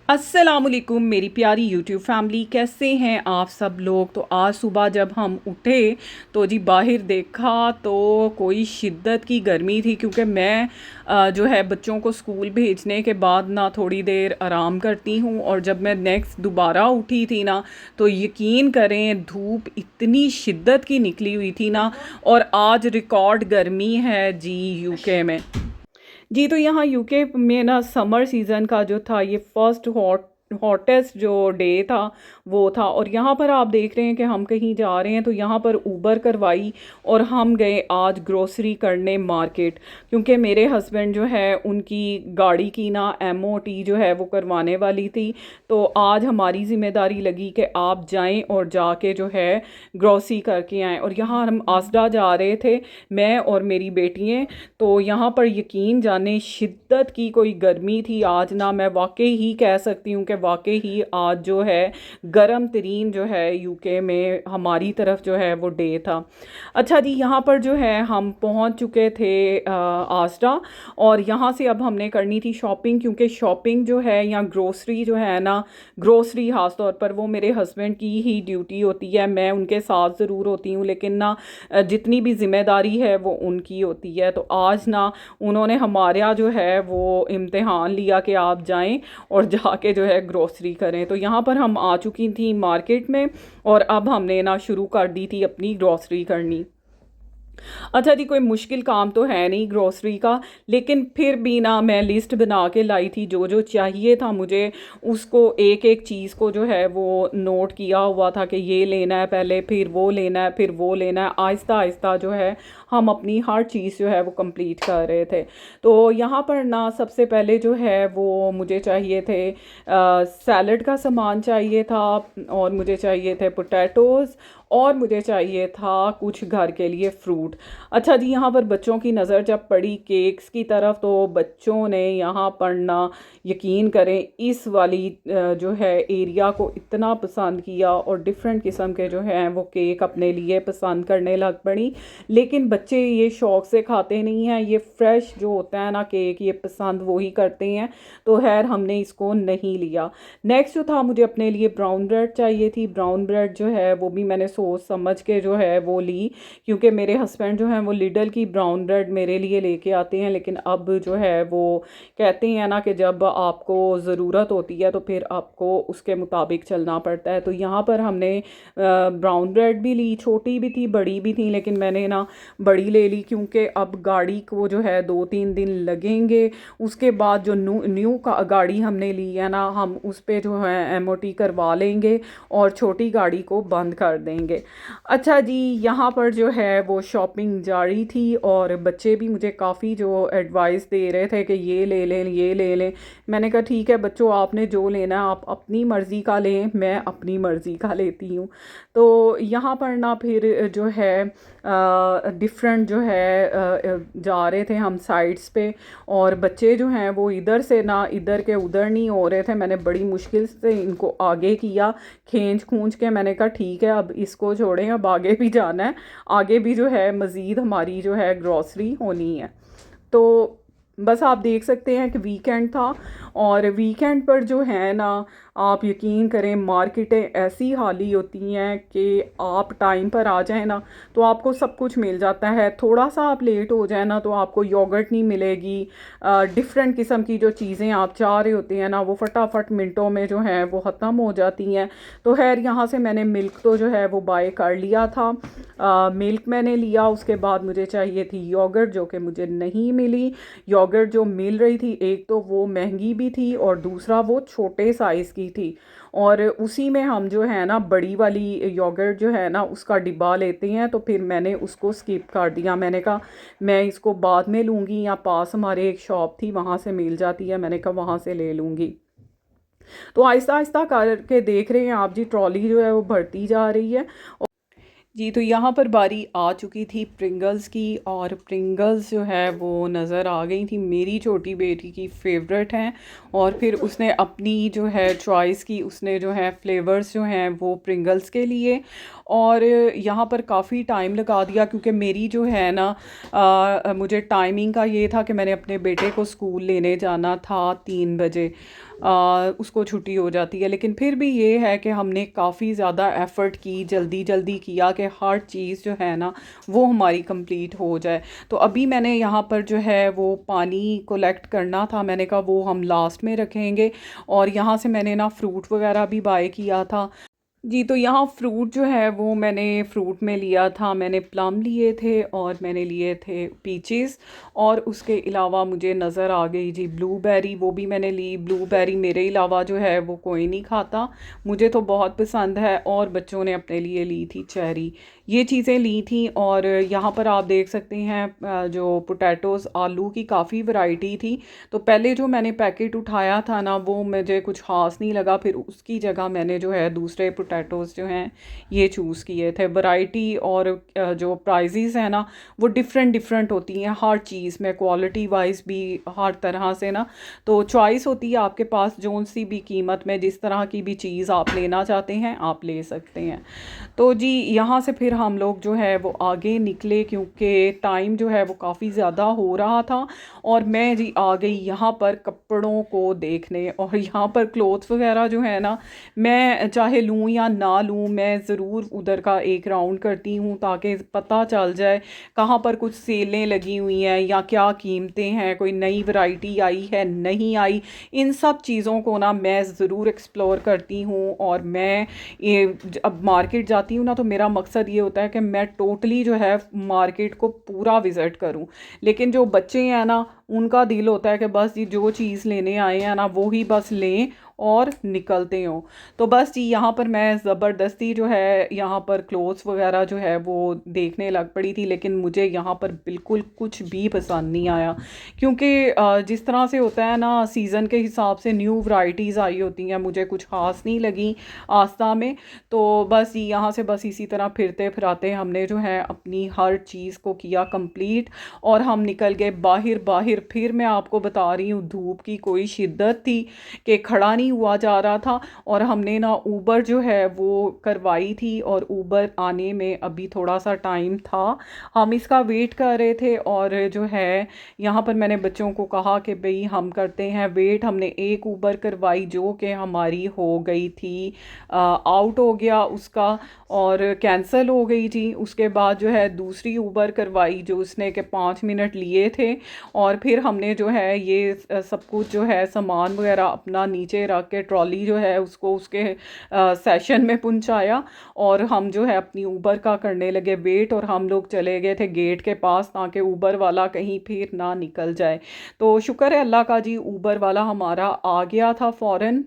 अस्सलामुअलैकुम मेरी प्यारी यूट्यूब फैमिली, कैसे हैं आप सब लोग। तो आज सुबह जब हम उठे तो जी बाहर देखा तो कोई शिद्दत की गर्मी थी, क्योंकि मैं जो है बच्चों को स्कूल भेजने के बाद ना थोड़ी देर आराम करती हूँ, और जब मैं नेक्स्ट दोबारा उठी थी ना तो यकीन करें धूप इतनी शिद्दत की निकली हुई थी ना। और आज रिकॉर्ड गर्मी है जी यूके में। जी, तो यहाँ यूके में ना समर सीज़न का जो था ये फर्स्ट हॉटेस्ट जो डे था वो था। और यहाँ पर आप देख रहे हैं कि हम कहीं जा रहे हैं तो यहाँ पर ऊबर करवाई और हम गए आज ग्रोसरी करने मार्केट, क्योंकि मेरे हस्बैंड जो है उनकी गाड़ी की ना एमओटी जो है वो करवाने वाली थी। तो आज हमारी ज़िम्मेदारी लगी कि आप जाएं और जाके जो है ग्रोसरी करके आएँ। और यहाँ हम आसडा जा रहे थे, मैं और मेरी बेटियाँ। तो यहाँ पर यकीन जाने शिद्दत की कोई गर्मी थी आज ना, मैं वाकई ही कह सकती हूँ कि वाकई ही आज जो है गर्म तरीन जो है यूके में हमारी तरफ जो है वो डे था। अच्छा जी, यहाँ पर जो है हम पहुँच चुके थे आसरा, और यहाँ से अब हमने करनी थी शॉपिंग, क्योंकि शॉपिंग जो है या ग्रोसरी जो है ना, ग्रोसरी ख़ास तौर पर वो मेरे हस्बैंड की ही ड्यूटी होती है। मैं उनके साथ ज़रूर होती हूँ, लेकिन ना जितनी भी ज़िम्मेदारी है वो उनकी होती है। तो आज ना उन्होंने हमारे यहाँ जो है वो इम्तिहान लिया कि आप जाएं और जाके जो है ग्रोसरी करें। तो यहाँ पर हम आ चुकी थी मार्केट में, और अब हमने ना शुरू कर दी थी अपनी ग्रोसरी करनी। अच्छा जी, कोई मुश्किल काम तो है नहीं ग्रोसरी का, लेकिन फिर भी ना मैं लिस्ट बना के लाई थी जो जो चाहिए था मुझे, उसको एक एक चीज़ को जो है वो नोट किया हुआ था कि ये लेना है पहले, फिर वो लेना है, फिर वो लेना है। आहिस्ता आहिस्ता जो है हम अपनी हर चीज़ जो है वो कंप्लीट कर रहे थे। तो यहाँ पर ना सबसे पहले जो है वो मुझे चाहिए थे सैलड का सामान चाहिए था, और मुझे चाहिए थे पोटैटोज़, और मुझे चाहिए था कुछ घर के लिए फ्रूट। अच्छा जी, यहाँ पर बच्चों की नज़र जब पड़ी केक्स की तरफ तो बच्चों ने यहाँ पर ना यकीन करें इस वाली जो है एरिया को इतना पसंद किया, और डिफरेंट किस्म के जो हैं वो केक अपने लिए पसंद करने लग पड़ी। लेकिन बच्चे ये शौक़ से खाते नहीं हैं, ये फ्रेश जो होता है ना केक ये पसंद वही करते हैं। तो खैर हमने इसको नहीं लिया। नेक्स्ट जो था, मुझे अपने लिए ब्राउन ब्रेड चाहिए थी। ब्राउन ब्रेड जो है वो भी मैंने सोच समझ के जो है वो ली, क्योंकि मेरे हस्बैंड जो हैं वो लिडल की ब्राउन ब्रेड मेरे लिए लेके आते हैं, लेकिन अब जो है वो कहते हैं ना कि जब आपको ज़रूरत होती है तो फिर आपको उसके मुताबिक चलना पड़ता है। तो यहाँ पर हमने ब्राउन ब्रेड भी ली, छोटी भी थी बड़ी भी थी, लेकिन मैंने ना बड़ी ले ली, क्योंकि अब गाड़ी को जो है 2-3 दिन लगेंगे। उसके बाद जो न्यू का गाड़ी हमने ली है ना, हम उस पर जो है एमओटी करवा लेंगे और छोटी गाड़ी को बंद कर देंगे। अच्छा जी, यहाँ पर जो है वो शॉपिंग जारी थी, और बच्चे भी मुझे काफ़ी जो एडवाइस दे रहे थे कि ये ले लें ये ले लें। मैंने कहा ठीक है बच्चों, आपने जो लेना है आप अपनी मर्ज़ी का लें, मैं अपनी मर्ज़ी का लेती हूँ। तो यहाँ पर ना फिर जो है डिफरेंट जो है जा रहे थे हम साइड्स पे, और बच्चे जो हैं वो इधर से ना इधर के उधर नहीं हो रहे थे। मैंने बड़ी मुश्किल से इनको आगे किया, खींच खूंच के। मैंने कहा ठीक है अब इसको छोड़ें, अब आगे भी जाना है, आगे भी जो है मज़ीद हमारी जो है ग्रॉसरी होनी है। तो बस आप देख सकते हैं कि वीकेंड था, और वीकेंड पर जो है ना आप यकीन करें मार्केटें ऐसी हाली होती हैं कि आप टाइम पर आ जाए ना तो आपको सब कुछ मिल जाता है। थोड़ा सा आप लेट हो जाए ना तो आपको योगर्ट नहीं मिलेगी। डिफरेंट किस्म की जो चीज़ें आप चाह रहे होते हैं ना वो फटाफट मिनटों में जो है वो ख़त्म हो जाती हैं। तो खैर यहाँ से मैंने मिल्क तो जो है वो बाय कर लिया था। मिल्क मैंने लिया, उसके बाद मुझे चाहिए थी योगर्ट जो कि मुझे नहीं मिली। योगर्ट जो मिल रही थी एक तो वो महंगी भी थी, और दूसरा वो छोटे साइज़ की थी। और उसी में हम जो है ना बड़ी वाली योगर्ट जो है ना उसका डिब्बा लेते हैं, तो फिर मैंने उसको स्किप कर दिया। मैंने कहा मैं इसको बाद में लूँगी, या पास हमारे एक शॉप थी वहाँ से मिल जाती है, मैंने कहा वहाँ से ले लूँगी। तो आहिस्ता आहिस्ता करके देख रहे हैं आप जी, ट्रॉली जो है वो भरती जा रही है। जी, तो यहाँ पर बारी आ चुकी थी प्रिंगल्स की, और प्रिंगल्स जो है वो नज़र आ गई थी, मेरी छोटी बेटी की फेवरेट हैं। और फिर उसने अपनी जो है चॉइस की, उसने जो है फ्लेवर्स जो हैं वो प्रिंगल्स के लिए। और यहाँ पर काफ़ी टाइम लगा दिया, क्योंकि मेरी जो है ना मुझे टाइमिंग का ये था कि मैंने अपने बेटे को स्कूल लेने जाना था 3 बजे। उसको छुट्टी हो जाती है। लेकिन फिर भी ये है कि हमने काफ़ी ज़्यादा एफ़र्ट की, जल्दी जल्दी किया कि हर चीज़ जो है ना वो हमारी कंप्लीट हो जाए। तो अभी मैंने यहाँ पर जो है वो पानी कलेक्ट करना था, मैंने कहा वो हम लास्ट में रखेंगे। और यहाँ से मैंने ना फ्रूट वगैरह भी बाय किया था। जी, तो यहाँ फ्रूट जो है वो मैंने फ्रूट में लिया था, मैंने प्लम लिए थे और मैंने लिए थे पीचेस। और उसके अलावा मुझे नज़र आ गई जी ब्लूबेरी, वो भी मैंने ली। ब्लूबेरी मेरे अलावा जो है वो कोई नहीं खाता, मुझे तो बहुत पसंद है। और बच्चों ने अपने लिए ली थी चेरी, ये चीज़ें ली थी। और यहाँ पर आप देख सकते हैं जो पोटैटोज़, आलू की काफ़ी वैरायटी थी। तो पहले जो मैंने पैकेट उठाया था ना वो मुझे कुछ ख़ास नहीं लगा, फिर उसकी जगह मैंने जो है दूसरे पोटैटोज़ जो हैं ये चूज़ किए थे। वैरायटी और जो प्राइजेज़ हैं ना वो डिफरेंट डिफरेंट होती हैं हर चीज़ में, क्वालिटी वाइज भी हर तरह से ना। तो चॉइस होती है आपके पास, जोन सी भी कीमत में जिस तरह की भी चीज़ आप लेना चाहते हैं आप ले सकते हैं। तो जी यहाँ से फिर हम लोग जो है वो आगे निकले, क्योंकि टाइम जो है वो काफ़ी ज़्यादा हो रहा था। और मैं जी आ गई यहाँ पर कपड़ों को देखने। और यहाँ पर क्लोथ्स वगैरह जो है ना, मैं चाहे लूँ या ना लूँ मैं ज़रूर उधर का एक राउंड करती हूँ ताकि पता चल जाए कहाँ पर कुछ सेलें लगी हुई हैं या क्या कीमतें हैं, कोई नई वैरायटी आई है नहीं आई। इन सब चीज़ों को ना मैं ज़रूर एक्सप्लोर करती हूँ। और मैं ये अब मार्केट जाती हूँ ना तो मेरा मकसद ये होता है कि मैं टोटली जो है मार्केट को पूरा विज़िट करूँ। लेकिन जो बच्चे हैं ना उनका दिल होता है कि बस ये जो चीज़ लेने आए हैं ना वो ही बस लें और निकलते हो। तो बस जी यहाँ पर मैं ज़बरदस्ती जो है यहाँ पर क्लोथ्स वगैरह जो है वो देखने लग पड़ी थी। लेकिन मुझे यहाँ पर बिल्कुल कुछ भी पसंद नहीं आया, क्योंकि जिस तरह से होता है ना सीज़न के हिसाब से न्यू वैरायटीज़ आई होती हैं, मुझे कुछ ख़ास नहीं लगी आस्था में। तो बस यहाँ से बस इसी तरह फिरते फिराते हमने जो है अपनी हर चीज़ को किया कंप्लीट। और हम निकल गए बाहर। बाहर फिर मैं आपको बता रही हूँ धूप की कोई शिद्दत थी कि खड़ा नहीं हुआ जा रहा था। और हमने ना ऊबर जो है वो करवाई थी, और ऊबर आने में अभी थोड़ा सा टाइम था, हम इसका वेट कर रहे थे। और जो है यहाँ पर मैंने बच्चों को कहा कि भाई हम करते हैं वेट। हमने एक ऊबर करवाई जो कि हमारी हो गई थी, आउट हो गया उसका और कैंसिल हो गई थी। उसके बाद जो है दूसरी ऊबर करवाई जो उसने के 5 मिनट लिए थे। और फिर हमने जो है ये सब कुछ जो है सामान वगैरह अपना नीचे रख के ट्रॉली जो है उसको उसके सेशन में पहुंचाया। और हम जो है अपनी ऊबर का करने लगे वेट। और हम लोग चले गए थे गेट के पास ताकि ऊबर वाला कहीं फिर ना निकल जाए। तो शुक्र है अल्लाह का जी, ऊबर वाला हमारा आ गया था फ़ौरन,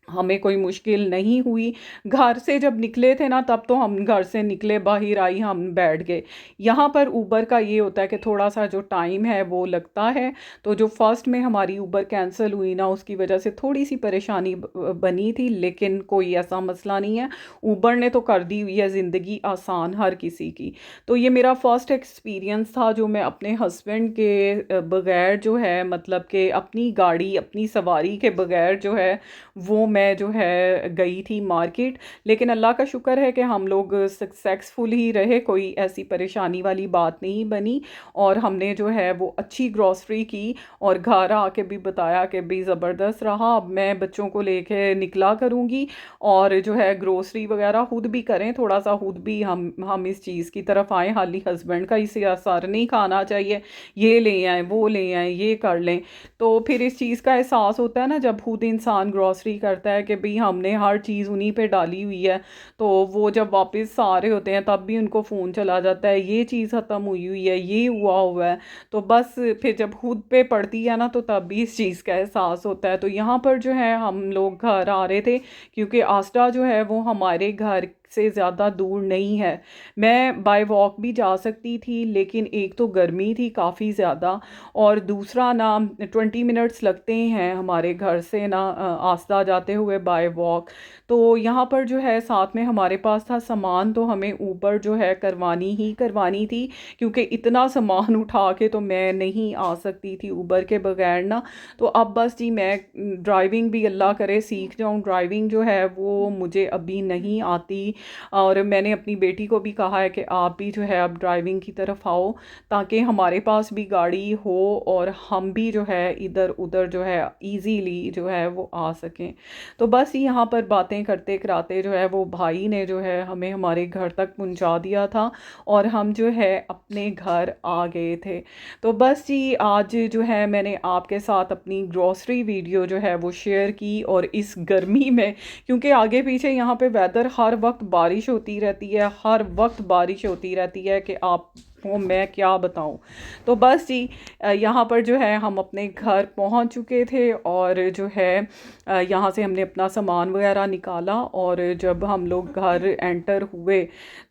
हमें कोई मुश्किल नहीं हुई। घर से जब निकले थे ना तब तो हम घर से निकले, बाहर आई हम बैठ गए। यहाँ पर ऊबर का ये होता है कि थोड़ा सा जो टाइम है वो लगता है। तो जो फर्स्ट में हमारी ऊबर कैंसिल हुई ना उसकी वजह से थोड़ी सी परेशानी बनी थी, लेकिन कोई ऐसा मसला नहीं है। ऊबर ने तो कर दी हुई है ज़िंदगी आसान हर किसी की। तो ये मेरा फ़र्स्ट एक्सपीरियंस था जो मैं अपने हस्बैंड के बग़ैर जो है, मतलब कि अपनी गाड़ी अपनी सवारी के बग़ैर जो है वो मैं जो है गई थी मार्केट। लेकिन अल्लाह का शुक्र है कि हम लोग सक्सेसफुल ही रहे, कोई ऐसी परेशानी वाली बात नहीं बनी। और हमने जो है वो अच्छी ग्रॉसरी की और घर आके भी बताया कि भी ज़बरदस्त रहा, अब मैं बच्चों को लेके निकला करूँगी और जो है ग्रोसरी वगैरह खुद भी करें, थोड़ा सा खुद भी हम इस चीज़ की तरफ आएँ। हाली हस्बैंड का इसे असर नहीं खाना चाहिए, ये ले आएँ वो ले आएँ ये कर लें। तो फिर इस चीज़ का एहसास होता है ना जब खुद इंसान ग्रॉसरी करता है कि भाई हमने हर चीज़ उन्हीं पे डाली हुई है। तो वो जब वापस आ रहे होते हैं तब भी उनको फ़ोन चला जाता है, ये चीज़ ख़त्म हुई हुई है, ये हुआ है। तो बस फिर जब खुद पे पड़ती है ना तो तब भी इस चीज़ का एहसास होता है। तो यहाँ पर जो है हम लोग घर आ रहे थे, क्योंकि आस्टा जो है वो हमारे घर से ज़्यादा दूर नहीं है। मैं बाय वॉक भी जा सकती थी, लेकिन एक तो गर्मी थी काफ़ी ज़्यादा, और दूसरा ना 20 मिनट्स लगते हैं हमारे घर से ना आस्था जाते हुए बाय वॉक। तो यहाँ पर जो है साथ में हमारे पास था सामान, तो हमें ऊपर जो है करवानी ही करवानी थी, क्योंकि इतना सामान उठा के तो मैं नहीं आ सकती थी ऊबर के बगैर ना। तो अब बस जी मैं ड्राइविंग भी अल्लाह करे सीख जाऊँ, ड्राइविंग जो है वो मुझे अभी नहीं आती। और मैंने अपनी बेटी को भी कहा है कि आप भी जो है अब ड्राइविंग की तरफ आओ, ताकि हमारे पास भी गाड़ी हो और हम भी जो है इधर उधर जो है इजीली जो है वो आ सकें। तो बस यहाँ पर बातें करते कराते जो है वो भाई ने जो है हमें हमारे घर तक पहुँचा दिया था और हम जो है अपने घर आ गए थे। तो बस जी आज जो है मैंने आपके साथ अपनी ग्रॉसरी वीडियो जो है वो शेयर की, और इस गर्मी में, क्योंकि आगे पीछे यहाँ पे वेदर हर वक्त बारिश होती रहती है, हर वक्त बारिश होती रहती है कि आपको मैं क्या बताऊँ। तो बस जी यहाँ पर जो है हम अपने घर पहुँच चुके थे, और जो है यहाँ से हमने अपना सामान वगैरह निकाला, और जब हम लोग घर एंटर हुए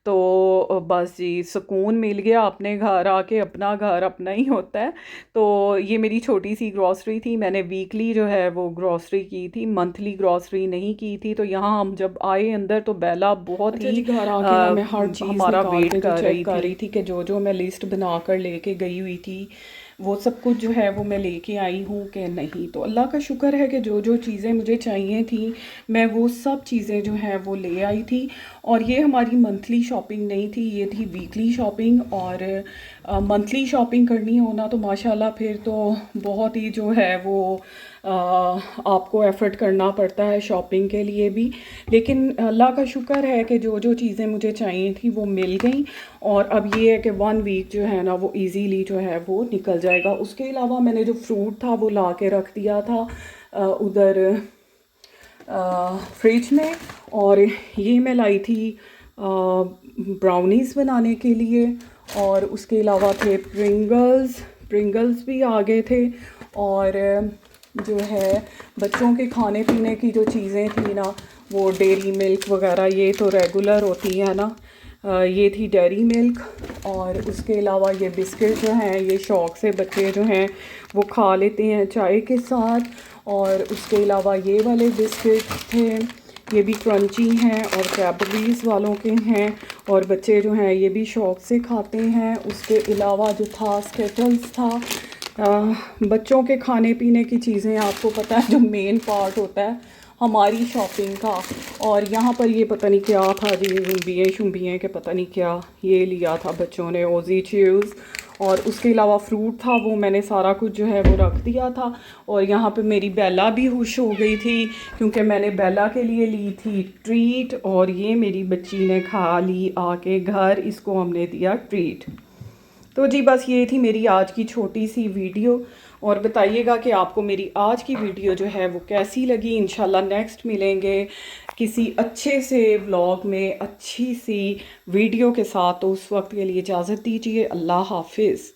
तो बस जी सुकून मिल गया। अपने घर आके, अपना घर अपना ही होता है। तो ये मेरी छोटी सी ग्रॉसरी थी, मैंने वीकली जो है वो ग्रॉसरी की थी, मंथली ग्रॉसरी नहीं की थी। तो यहाँ हम जब आए अंदर तो बेला बहुत अच्छा ही जी, घर आके ना मैं हर चीज़ हमारा निकाल वेट के जो कर चेक रही कर रही थी। थी कि जो मैं लिस्ट बना कर लेके गई हुई थी वो सब कुछ जो है वो मैं लेके आई हूँ कि नहीं। तो अल्लाह का शुक्र है कि जो चीज़ें मुझे चाहिए थी मैं वो सब चीज़ें जो है वो ले आई थी। और ये हमारी मंथली शॉपिंग नहीं थी, ये थी वीकली शॉपिंग। और मंथली शॉपिंग करनी हो ना तो माशाल्लाह फिर तो बहुत ही जो है वो आपको एफ़र्ट करना पड़ता है शॉपिंग के लिए भी। लेकिन अल्लाह का शुक्र है कि जो चीज़ें मुझे चाहिए थी वो मिल गई। और अब ये है कि 1 वीक जो है ना वो इजीली जो है वो निकल जाएगा। उसके अलावा मैंने जो फ्रूट था वो ला के रख दिया था उधर फ्रिज में। और ये मैं लाई थी ब्राउनीज़ बनाने के लिए। और उसके अलावा थे प्रिंगल्स भी आ गए थे। और जो है बच्चों के खाने पीने की जो चीज़ें थी ना, वो डेयरी मिल्क वगैरह, ये तो रेगुलर होती है ना। ये थी डेयरी मिल्क। और उसके अलावा ये बिस्किट जो हैं ये शौक़ से बच्चे जो हैं वो खा लेते हैं चाय के साथ। और उसके अलावा ये वाले बिस्किट थे, ये भी क्रंची हैं और कैडबरीज वालों के हैं, और बच्चे जो हैं ये भी शौक़ से खाते हैं। उसके अलावा जो था स्केटल्स था। बच्चों के खाने पीने की चीज़ें आपको पता है जो मेन पार्ट होता है हमारी शॉपिंग का। और यहाँ पर ये पता नहीं क्या था जी, जुम्बियाँ शुम्बियाँ के पता नहीं क्या ये लिया था बच्चों ने, ओजी च्यूज़। और उसके अलावा फ्रूट था वो मैंने सारा कुछ जो है वो रख दिया था। और यहाँ पे मेरी बेला भी खुश हो गई थी क्योंकि मैंने बेला के लिए ली थी ट्रीट, और ये मेरी बच्ची ने खा ली आके घर, इसको हमने दिया ट्रीट। तो जी बस ये थी मेरी आज की छोटी सी वीडियो। और बताइएगा कि आपको मेरी आज की वीडियो जो है वो कैसी लगी। इंशाल्लाह नेक्स्ट मिलेंगे किसी अच्छे से व्लॉग में अच्छी सी वीडियो के साथ। तो उस वक्त के लिए इजाज़त दीजिए। अल्लाह हाफिज़।